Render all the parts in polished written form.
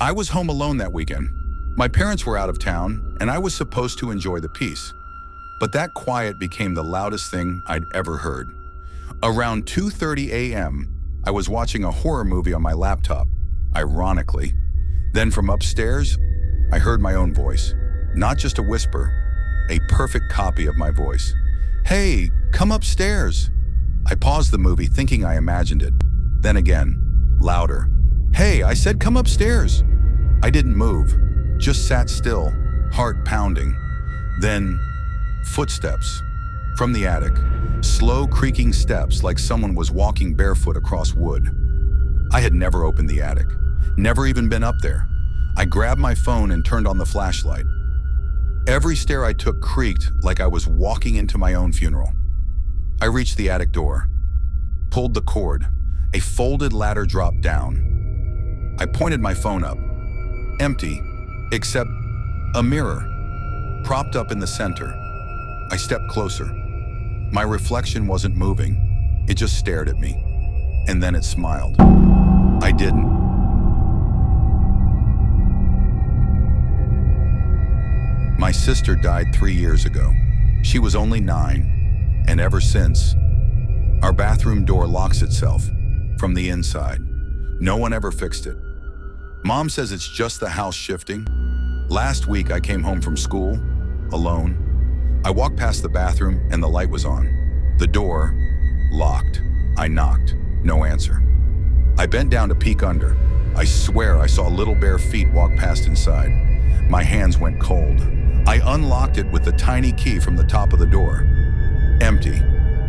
I was home alone that weekend. My parents were out of town, and I was supposed to enjoy the peace. But that quiet became the loudest thing I'd ever heard. Around 2:30 a.m., I was watching a horror movie on my laptop, ironically. Then from upstairs, I heard my own voice. Not just a whisper, a perfect copy of my voice. "Hey, come upstairs." I paused the movie thinking I imagined it. Then again, louder. "Hey, I said come upstairs." I didn't move, just sat still, heart pounding. Then, footsteps from the attic. Slow creaking steps like someone was walking barefoot across wood. I had never opened the attic, never even been up there. I grabbed my phone and turned on the flashlight. Every stair I took creaked like I was walking into my own funeral. I reached the attic door, pulled the cord. A folded ladder dropped down. I pointed my phone up. Empty, except a mirror, propped up in the center. I stepped closer. My reflection wasn't moving. It just stared at me. And then it smiled. I didn't. My sister died 3 years ago. She was only 9, and ever since, our bathroom door locks itself from the inside. No one ever fixed it. Mom says it's just the house shifting. Last week I came home from school, alone. I walked past the bathroom and the light was on. The door, locked. I knocked, no answer. I bent down to peek under. I swear I saw little bare feet walk past inside. My hands went cold. I unlocked it with the tiny key from the top of the door. Empty.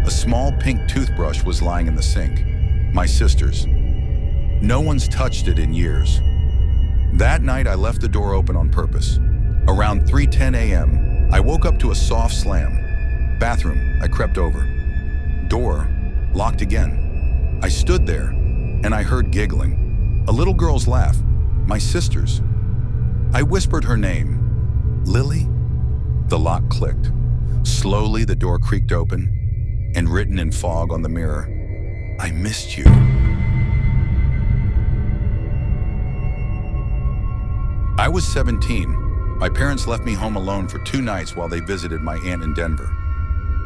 A small pink toothbrush was lying in the sink. My sister's. No one's touched it in years. That night I left the door open on purpose. Around 3:10 a.m., I woke up to a soft slam. Bathroom, I crept over. Door, locked again. I stood there, and I heard giggling. A little girl's laugh, my sister's. I whispered her name. Lily? The lock clicked. Slowly the door creaked open, and written in fog on the mirror, "I missed you." I was 17. My parents left me home alone for 2 nights while they visited my aunt in Denver.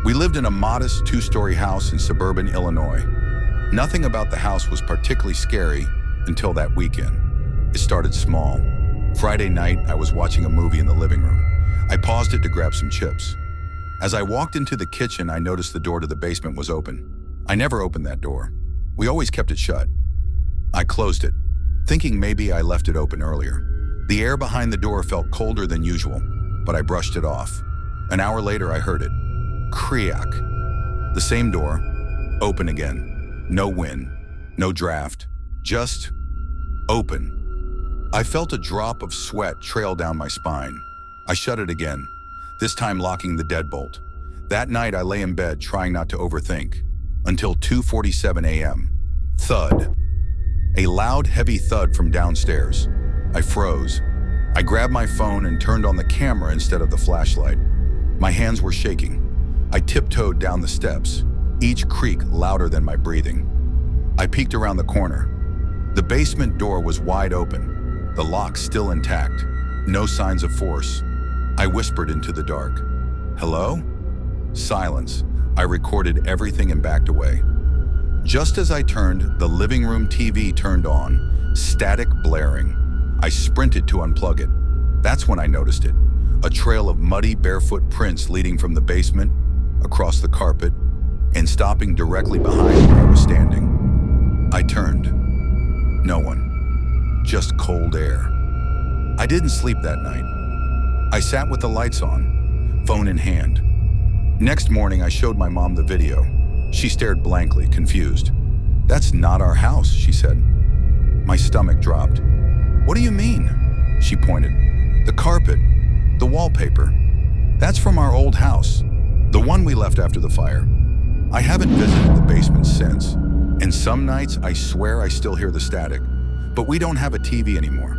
We lived in a modest 2-story house in suburban Illinois. Nothing about the house was particularly scary until that weekend. It started small. Friday night, I was watching a movie in the living room. I paused it to grab some chips. As I walked into the kitchen, I noticed the door to the basement was open. I never opened that door. We always kept it shut. I closed it, thinking maybe I left it open earlier. The air behind the door felt colder than usual, but I brushed it off. An hour later, I heard it. Creak. The same door, open again. No wind, no draft, just open. I felt a drop of sweat trail down my spine. I shut it again, this time locking the deadbolt. That night, I lay in bed trying not to overthink, until 2:47 a.m. Thud. A loud, heavy thud from downstairs. I froze. I grabbed my phone and turned on the camera instead of the flashlight. My hands were shaking. I tiptoed down the steps, each creak louder than my breathing. I peeked around the corner. The basement door was wide open, the lock still intact, no signs of force. I whispered into the dark. "Hello?" Silence. I recorded everything and backed away. Just as I turned, the living room TV turned on, static blaring. I sprinted to unplug it. That's when I noticed it. A trail of muddy, barefoot prints leading from the basement, across the carpet, and stopping directly behind where I was standing. I turned. No one. Just cold air. I didn't sleep that night. I sat with the lights on, phone in hand. Next morning, I showed my mom the video. She stared blankly, confused. "That's not our house," she said. My stomach dropped. "What do you mean?" She pointed. "The carpet, the wallpaper. That's from our old house, the one we left after the fire. I haven't visited the basement since, and some nights I swear I still hear the static, but we don't have a TV anymore."